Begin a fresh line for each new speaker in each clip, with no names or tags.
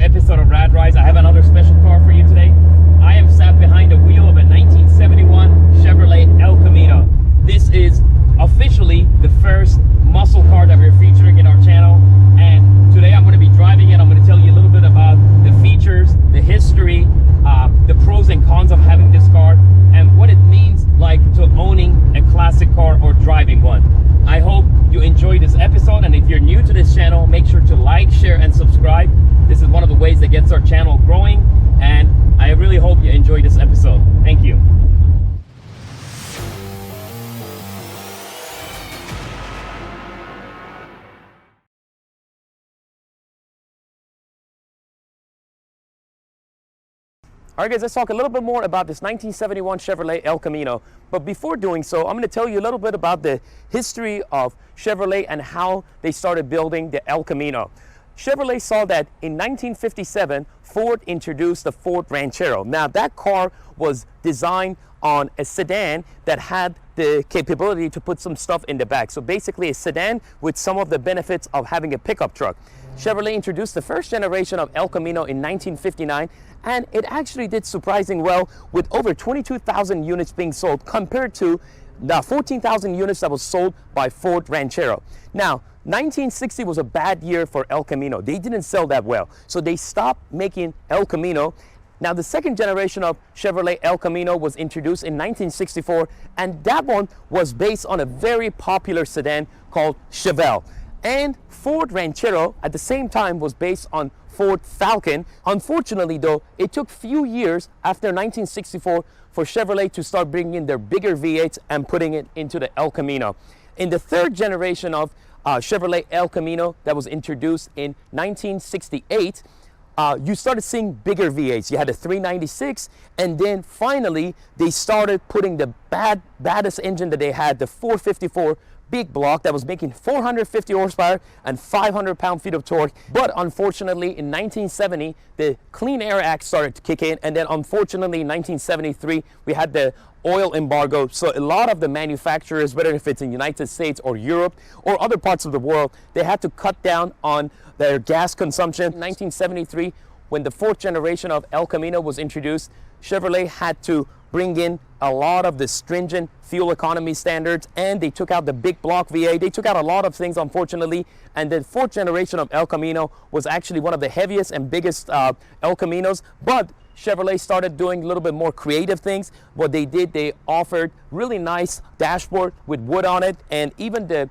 Episode of Rad Rides. I have another special car for you today. I am sat behind the wheel of a 1971 Chevrolet El Camino. This is officially the first muscle car that we're featuring in our channel, and today I'm going to be driving it. I'm going to tell you a little bit about the features, the history, the pros and cons of having this car, and what it means like to owning a classic car or driving one. I hope you enjoy this episode, and if you're new to this channel, make sure to like, share, and subscribe. This is one of the ways that gets our channel growing, and I really hope you enjoy this episode. Thank you. All right, guys, let's talk a little bit more about this 1971 Chevrolet El Camino. But before doing so, I'm going to tell you a little bit about the history of Chevrolet and how they started building the El Camino. Chevrolet saw that in 1957, Ford introduced the Ford Ranchero. Now, that car was designed on a sedan that had the capability to put some stuff in the back. So basically a sedan with some of the benefits of having a pickup truck. Chevrolet introduced the first generation of El Camino in 1959, and it actually did surprisingly well with over 22,000 units being sold compared to the 14,000 units that was sold by Ford Ranchero. Now, 1960 was a bad year for El Camino. They didn't sell that well, so they stopped making El Camino. Now, the second generation of Chevrolet El Camino was introduced in 1964, and that one was based on a very popular sedan called Chevelle. And Ford Ranchero at the same time was based on Ford Falcon. Unfortunately, though, it took few years after 1964 for Chevrolet to start bringing in their bigger V8s and putting it into the El Camino. In the third generation of Chevrolet El Camino that was introduced in 1968, you started seeing bigger V8s. You had a 396, and then finally they started putting the baddest engine that they had, the 454 big block that was making 450 horsepower and 500 pound-feet of torque. But unfortunately, in 1970, the Clean Air Act started to kick in, and then unfortunately in 1973 we had the oil embargo. So a lot of the manufacturers, whether if it's in the United States or Europe or other parts of the world, they had to cut down on their gas consumption. In 1973, when the fourth generation of El Camino was introduced, Chevrolet had to bring in a lot of the stringent fuel economy standards, and they took out the big block V8. They took out a lot of things, unfortunately, and the fourth generation of El Camino was actually one of the heaviest and biggest El Caminos. But Chevrolet started doing a little bit more creative things. What they did, they offered really nice dashboard with wood on it, and even the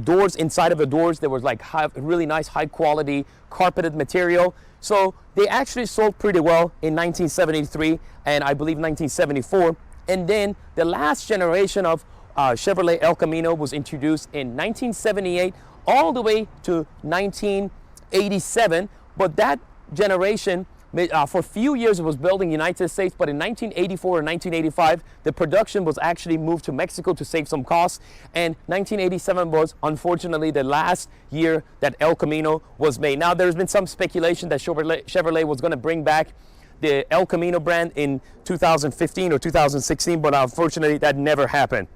doors, inside of the doors, there was like really nice high quality carpeted material. So they actually sold pretty well in 1973 and I believe 1974. And then the last generation of Chevrolet El Camino was introduced in 1978 all the way to 1987. But that generation, for a few years it was built in the United States, but in 1984 and 1985, the production was actually moved to Mexico to save some costs. And 1987 was unfortunately the last year that El Camino was made. Now, there's been some speculation that Chevrolet was going to bring back the El Camino brand in 2015 or 2016, but unfortunately that never happened.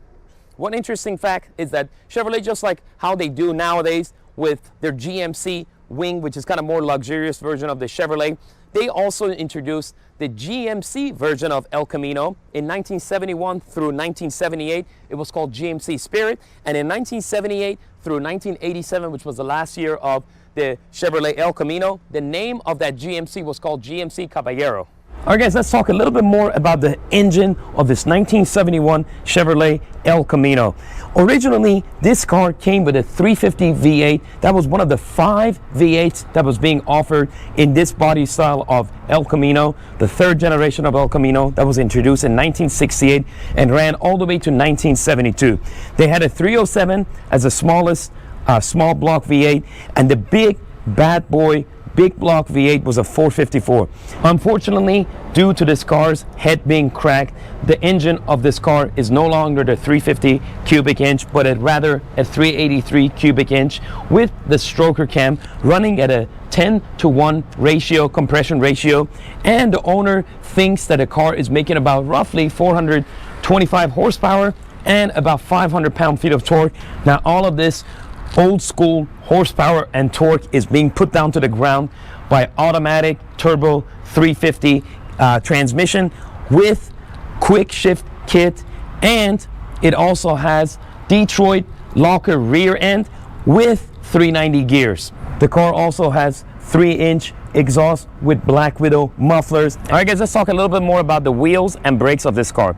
One interesting fact is that Chevrolet, just like how they do nowadays with their GMC wing, which is kind of more luxurious version of the Chevrolet, they also introduced the GMC version of El Camino in 1971 through 1978. It was called GMC Spirit. And in 1978 through 1987, which was the last year of the Chevrolet El Camino, the name of that GMC was called GMC Caballero. All right, guys, let's talk a little bit more about the engine of this 1971 Chevrolet El Camino. Originally, this car came with a 350 V8. That was one of the 5 V8s that was being offered in this body style of El Camino, the third generation of El Camino that was introduced in 1968 and ran all the way to 1972. They had a 307 as the smallest small block V8, and the big bad boy big block V8 was a 454. Unfortunately, due to this car's head being cracked, the engine of this car is no longer the 350 cubic inch, but rather a 383 cubic inch with the stroker cam running at a 10-to-1 ratio, compression ratio, and the owner thinks that the car is making about roughly 425 horsepower and about 500 pound-feet of torque. Now all of this old school horsepower and torque is being put down to the ground by automatic turbo 350 transmission with quick shift kit, and it also has Detroit locker rear end with 390 gears. The car also has 3-inch exhaust with Black Widow mufflers. All right guys, let's talk a little bit more about the wheels and brakes of this car.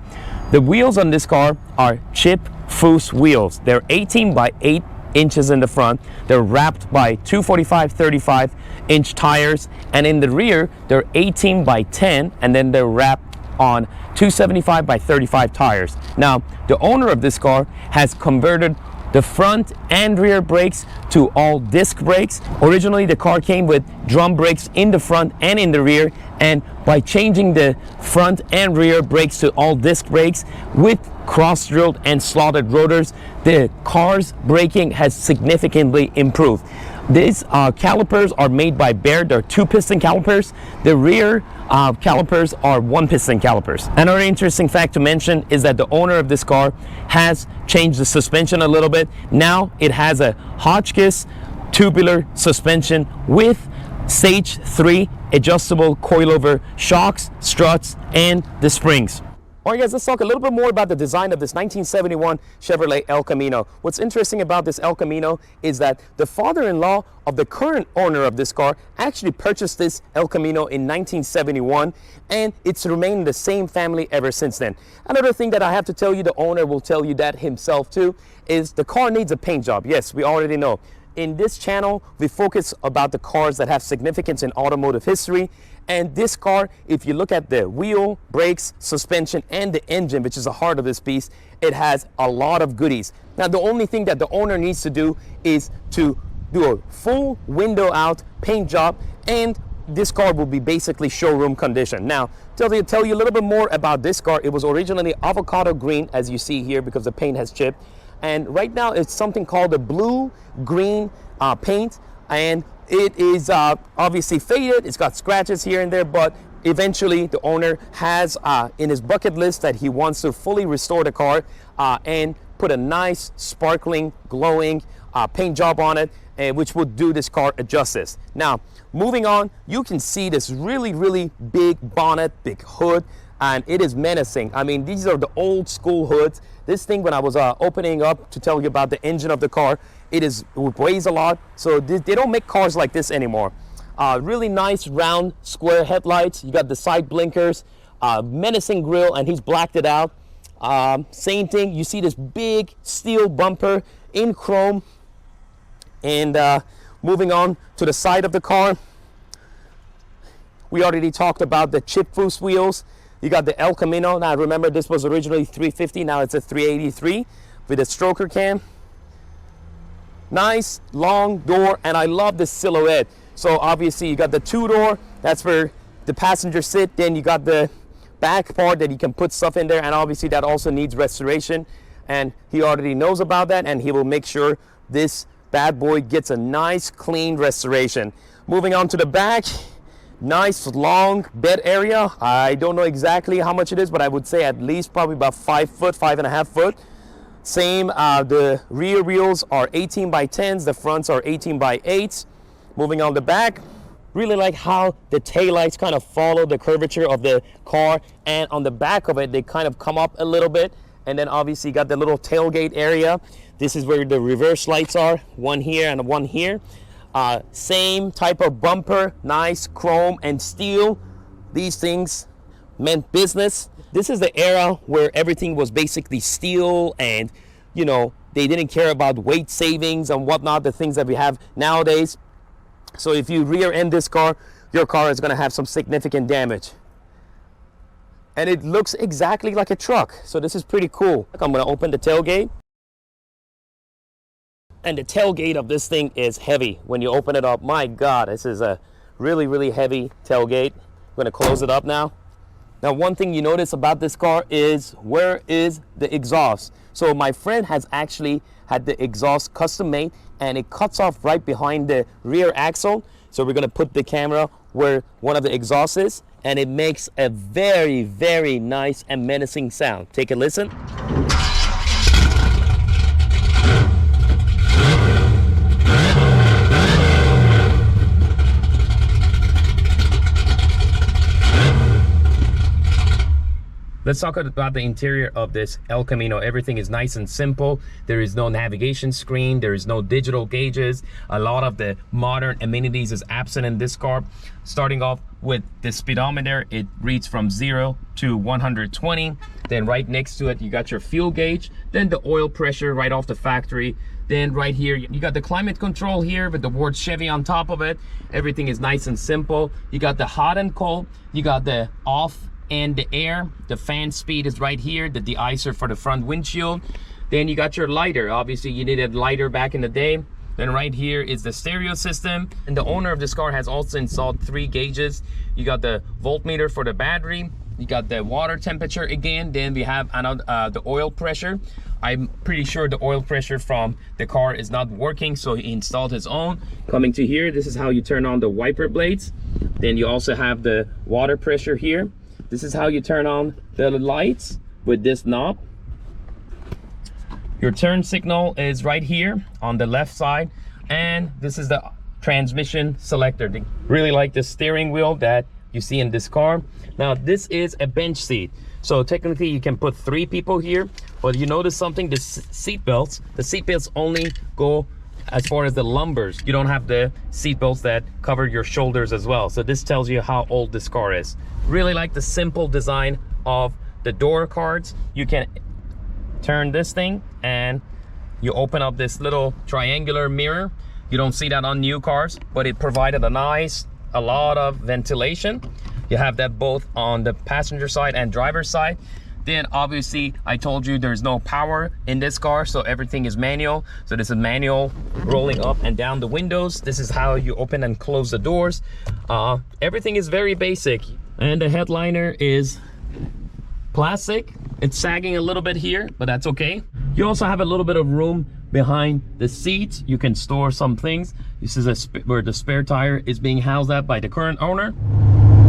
The wheels on this car are chip foose wheels. They're 18 by 8 inches in the front. They're wrapped by 245/35 inch tires, and in the rear they're 18 by 10, and then they're wrapped on 275 by 35 tires. Now the owner of this car has converted the front and rear brakes to all disc brakes. Originally the car came with drum brakes in the front and in the rear, and by changing the front and rear brakes to all disc brakes with cross-drilled and slotted rotors, the car's braking has significantly improved. These calipers are made by Baird. They're 2-piston calipers. The rear calipers are 1-piston calipers. Another interesting fact to mention is that the owner of this car has changed the suspension a little bit. Now it has a Hotchkiss tubular suspension with Stage 3 adjustable coilover shocks, struts, and the springs. All right guys, let's talk a little bit more about the design of this 1971 Chevrolet El Camino. What's interesting about this El Camino is that the father-in-law of the current owner of this car actually purchased this El Camino in 1971, and it's remained the same family ever since then. Another thing that I have to tell you, the owner will tell you that himself too, is the car needs a paint job. Yes, we already know. In this channel, we focus about the cars that have significance in automotive history. And this car, if you look at the wheel, brakes, suspension, and the engine, which is the heart of this piece, it has a lot of goodies. Now, the only thing that the owner needs to do is to do a full window out paint job, and this car will be basically showroom condition. Now, tell you a little bit more about this car. It was originally avocado green, as you see here, because the paint has chipped. And right now it's something called the blue-green paint, and it is obviously faded. It's got scratches here and there, but eventually the owner has in his bucket list that he wants to fully restore the car and put a nice, sparkling, glowing paint job on it, which would do this car a justice. Now, moving on, you can see this really, really big bonnet, big hood, and it is menacing. I mean, these are the old school hoods. This thing, when I was opening up to tell you about the engine of the car, it weighs a lot, so they don't make cars like this anymore. Really nice round square headlights. You got the side blinkers, menacing grille, and he's blacked it out. Same thing, you see this big steel bumper in chrome. And moving on to the side of the car, we already talked about the chip foose wheels. You got the El Camino. Now remember, this was originally 350, now it's a 383 with a stroker cam. Nice long door, and I love the silhouette. So obviously you got the two-door, that's where the passenger sit. Then you got the back part that you can put stuff in there, and obviously that also needs restoration, and he already knows about that, and he will make sure this bad boy gets a nice clean restoration. Moving on to the back, nice long bed area. I don't know exactly how much it is, but I would say at least probably about 5 foot, 5.5 foot. Same, the rear wheels are 18 by 10s, the fronts are 18 by 8s. Moving on the back, really like how the taillights kind of follow the curvature of the car, and on the back of it, they kind of come up a little bit. And then obviously you got the little tailgate area. This is where the reverse lights are, one here and one here. Same type of bumper, nice chrome and steel. These things meant business. This is the era where everything was basically steel, and you know, they didn't care about weight savings and whatnot, the things that we have nowadays. So if you rear end this car, your car is going to have some significant damage. And it looks exactly like a truck, so this is pretty cool. I'm going to open the tailgate. And the tailgate of this thing is heavy when you open it up. My God, this is a really heavy tailgate. I'm gonna close it up now. Now, one thing you notice about this car is, where is the exhaust? So my friend has actually had the exhaust custom made, and it cuts off right behind the rear axle. So we're gonna put the camera where one of the exhausts is, and it makes a very nice and menacing sound. Take a listen. Let's talk about the interior of this El Camino. Everything is nice and simple. There is no navigation screen. There is no digital gauges. A lot of the modern amenities is absent in this car. Starting off with the speedometer, it reads from 0 to 120. Then right next to it, you got your fuel gauge. Then the oil pressure right off the factory. Then right here, you got the climate control here with the word Chevy on top of it. Everything is nice and simple. You got the hot and cold. You got the off and the air. The fan speed is right here, the de-icer for the front windshield. Then you got your lighter. Obviously you needed lighter back in the day. Then right here is the stereo system, and the owner of this car has also installed 3 gauges. You got the voltmeter for the battery, you got the water temperature again, then we have the oil pressure. I'm pretty sure the oil pressure from the car is not working, so he installed his own. Coming to here, this is how you turn on the wiper blades. Then you also have the water pressure here. This is how you turn on the lights with this knob. Your turn signal is right here on the left side, and this is the transmission selector. I really like the steering wheel that you see in this car. Now this is a bench seat, so technically you can put 3 people here, but you notice something, the seat belts only go as far as the lumbers. You don't have the seat belts that cover your shoulders as well. So this tells you how old this car is. Really like the simple design of the door cards. You can turn this thing and you open up this little triangular mirror. You don't see that on new cars, but it provided a lot of ventilation. You have that both on the passenger side and driver's side. Then obviously I told you there's no power in this car, so everything is manual. So this is manual rolling up and down the windows. This is how you open and close the doors. Everything is very basic. And the headliner is plastic. It's sagging a little bit here, but that's okay. You also have a little bit of room behind the seats. You can store some things. This is where the spare tire is being housed at by the current owner.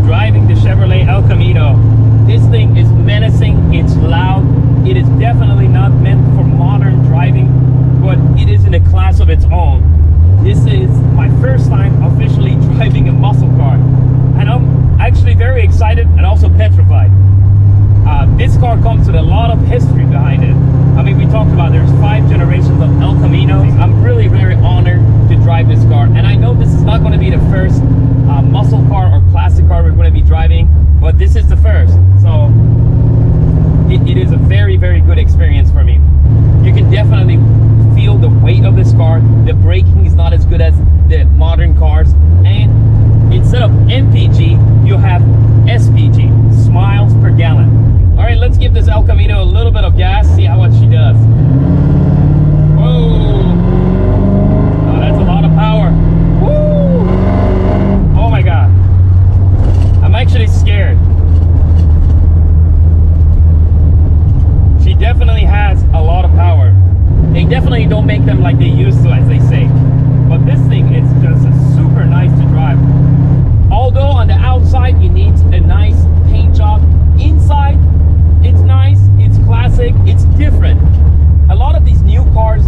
Driving the Chevrolet El Camino. This thing is menacing, it's loud. It is definitely not meant for modern driving, but it is in a class of its own. This is my first time officially driving a muscle car, and I'm actually very excited and also petrified. This car comes with a lot of history behind it. I mean, we talked about there's 5 generations of El Caminos. I'm really very honored to drive this car, and I know this is not going to be the first muscle car or classic car we're going to be driving, but this is the first, so it is a very good experience for me. You can definitely feel the weight of this car. The braking is not as good as the modern cars, and instead of MPG you have SPG, miles per gallon. All right, let's give this El Camino a little bit of gas, see how much she does. Whoa, oh, that's a lot of power. Woo! Oh my god, I'm actually scared. She definitely has a lot of power. They definitely don't make them like they used to, as they say, but this thing is just super nice to drive. Although on the outside it needs a nice paint job, inside it's nice, it's classic, it's different. A lot of these new cars